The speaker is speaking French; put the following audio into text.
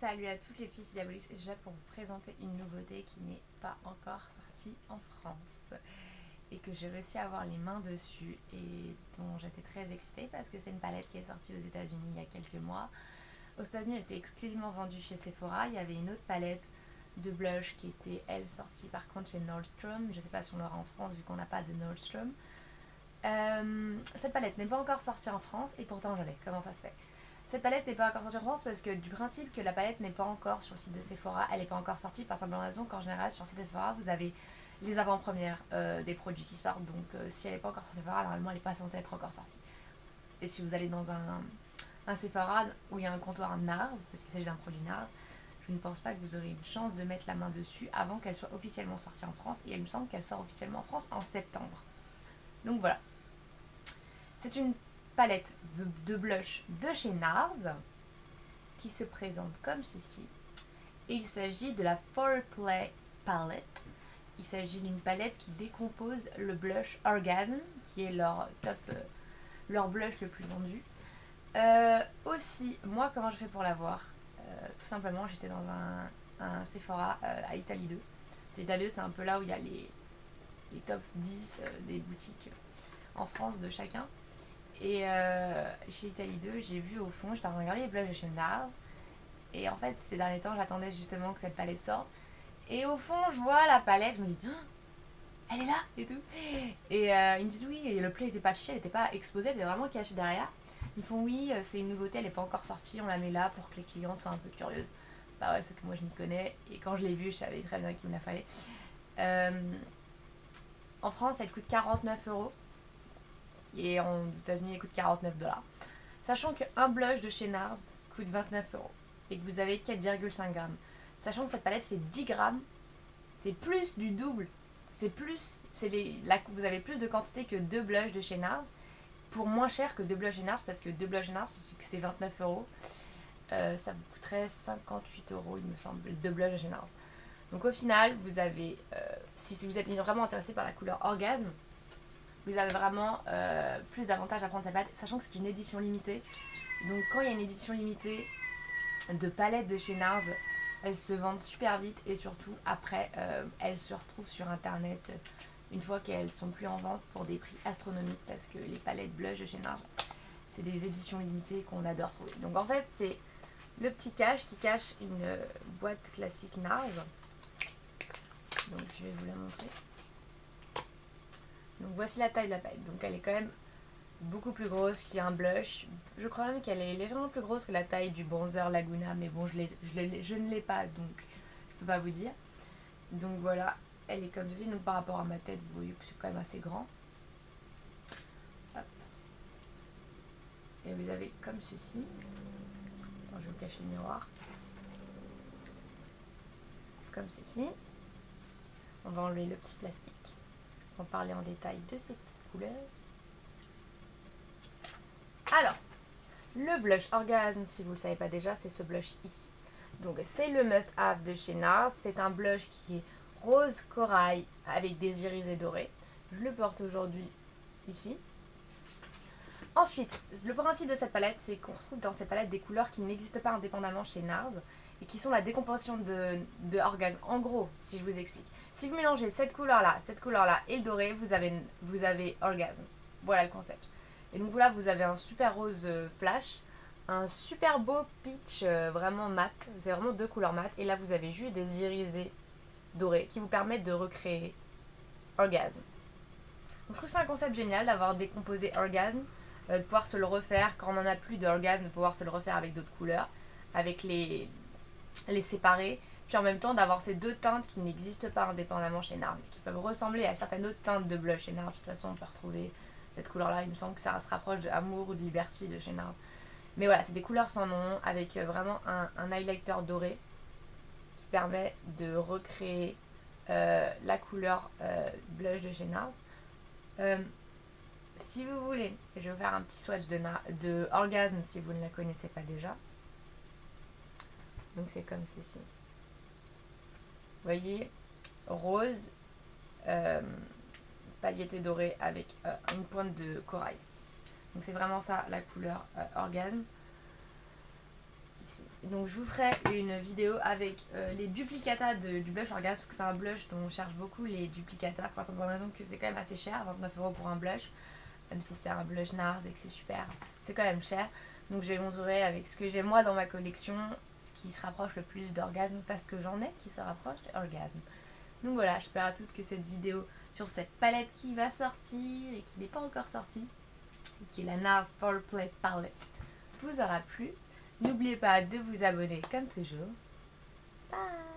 Salut à toutes les filles diaboliques, je vais pour vous présenter une nouveauté qui n'est pas encore sortie en France et que j'ai réussi à avoir les mains dessus et dont j'étais très excitée parce que c'est une palette qui est sortie aux États-Unis il y a quelques mois. Aux États-Unis, elle était exclusivement vendue chez Sephora. Il y avait une autre palette de blush qui était elle sortie par contre chez Nordstrom. Je sais pas si on l'aura en France vu qu'on n'a pas de Nordstrom. Cette palette n'est pas encore sortie en France et pourtant je l'ai. Comment ça se fait? Cette palette n'est pas encore sortie en France parce que du principe que la palette n'est pas encore sur le site de Sephora, elle n'est pas encore sortie par simplement raison qu'en général sur le site de Sephora vous avez les avant-premières des produits qui sortent, donc si elle n'est pas encore sur Sephora, normalement elle n'est pas censée être encore sortie. Et si vous allez dans un Sephora où il y a un comptoir NARS, parce qu'il s'agit d'un produit NARS, je ne pense pas que vous aurez une chance de mettre la main dessus avant qu'elle soit officiellement sortie en France, et il me semble qu'elle sort officiellement en France en septembre. Donc voilà. C'est une palette de blush de chez NARS qui se présente comme ceci. Et il s'agit de la Foreplay Palette. Il s'agit d'une palette qui décompose le blush Orgasm, qui est leur leur blush le plus vendu. Aussi, moi comment je fais pour l'avoir? Tout simplement, j'étais dans un Sephora à Italie 2. Italie 2, c'est un peu là où il y a les top 10 des boutiques en France de chacun. Et chez Italie 2, j'ai vu au fond, j'étais en train de regarder les blushs de chez NARS. Et en fait, ces derniers temps, j'attendais justement que cette palette sorte. Et au fond, je vois la palette, je me dis, oh, elle est là et tout. Et ils me disent oui, et le play n'était pas affiché, elle n'était pas exposée, elle était vraiment cachée derrière. Ils me font oui, c'est une nouveauté, elle n'est pas encore sortie, on la met là pour que les clientes soient un peu curieuses. Bah ouais, ce que moi je m'y connais. Et quand je l'ai vue, je savais très bien qu'il me la fallait. En France, elle coûte 49 €. Et aux États-Unis, elle coûte 49 $. Sachant qu'un blush de chez NARS coûte 29 € et que vous avez 4,5 grammes. Sachant que cette palette fait 10 grammes, c'est plus du double. C'est plus, vous avez plus de quantité que deux blushs de chez NARS pour moins cher que deux blushs chez NARS parce que deux blushs chez NARS, c'est 29 €. Ça vous coûterait 58 € il me semble, deux blushs de chez NARS. Donc au final, vous avez, si vous êtes vraiment intéressé par la couleur Orgasme, vous avez vraiment plus d'avantages à prendre cette palette, sachant que c'est une édition limitée. Donc quand il y a une édition limitée de palettes de chez NARS, elles se vendent super vite et surtout après elles se retrouvent sur internet une fois qu'elles sont plus en vente pour des prix astronomiques parce que les palettes blush de chez NARS, c'est des éditions limitées qu'on adore trouver. Donc en fait c'est le petit cache qui cache une boîte classique NARS. Donc je vais vous la montrer. Donc voici la taille de la palette. Donc elle est quand même beaucoup plus grosse qu'un blush. Je crois même qu'elle est légèrement plus grosse que la taille du bronzer Laguna. Mais bon, je ne l'ai pas, donc je peux pas vous dire. Donc voilà, elle est comme ceci. Donc par rapport à ma tête, vous voyez que c'est quand même assez grand. Hop. Et vous avez comme ceci. Attends, je vais vous cacher le miroir. Comme ceci. On va enlever le petit plastique. On va parler en détail de ces petites couleurs. Alors, le blush Orgasme, si vous ne le savez pas déjà, c'est ce blush ici. Donc c'est le must have de chez NARS. C'est un blush qui est rose corail avec des irisés dorés. Je le porte aujourd'hui ici. Ensuite, le principe de cette palette, c'est qu'on retrouve dans cette palette des couleurs qui n'existent pas indépendamment chez NARS et qui sont la décomposition de Orgasme. En gros, si je vous explique, si vous mélangez cette couleur-là et le doré, vous avez Orgasme. Voilà le concept. Et donc là, vous avez un super rose flash, un super beau peach vraiment mat. C'est vraiment deux couleurs mat. Et là, vous avez juste des irisés dorés qui vous permettent de recréer Orgasme. Donc, je trouve que c'est un concept génial d'avoir décomposé Orgasme, de pouvoir se le refaire quand on n'en a plus d'Orgasme, de pouvoir se le refaire avec d'autres couleurs, avec les séparer. Puis en même temps, d'avoir ces deux teintes qui n'existent pas indépendamment chez NARS, mais qui peuvent ressembler à certaines autres teintes de blush chez NARS. De toute façon, on peut retrouver cette couleur là, il me semble que ça se rapproche de Amour ou de Liberty de chez NARS. Mais voilà, c'est des couleurs sans nom avec vraiment un highlighter doré qui permet de recréer la couleur blush de chez NARS. Si vous voulez, je vais vous faire un petit swatch de Orgasme si vous ne la connaissez pas déjà. Donc c'est comme ceci. Vous voyez, rose, pailleté doré avec une pointe de corail. Donc c'est vraiment ça la couleur Orgasme. Donc je vous ferai une vidéo avec les duplicata du blush Orgasme, parce que c'est un blush dont on cherche beaucoup les duplicata, pour la simple raison que c'est quand même assez cher, 29 € pour un blush, même si c'est un blush NARS et que c'est super, c'est quand même cher. Donc je vais montrer avec ce que j'ai moi dans ma collection, ce qui se rapproche le plus d'Orgasme, parce que j'en ai qui se rapprochent d'Orgasme. Donc voilà, j'espère à toutes que cette vidéo sur cette palette qui va sortir et qui n'est pas encore sortie, qui est la NARS Foreplay Palette, vous aura plu. N'oubliez pas de vous abonner comme toujours. Bye!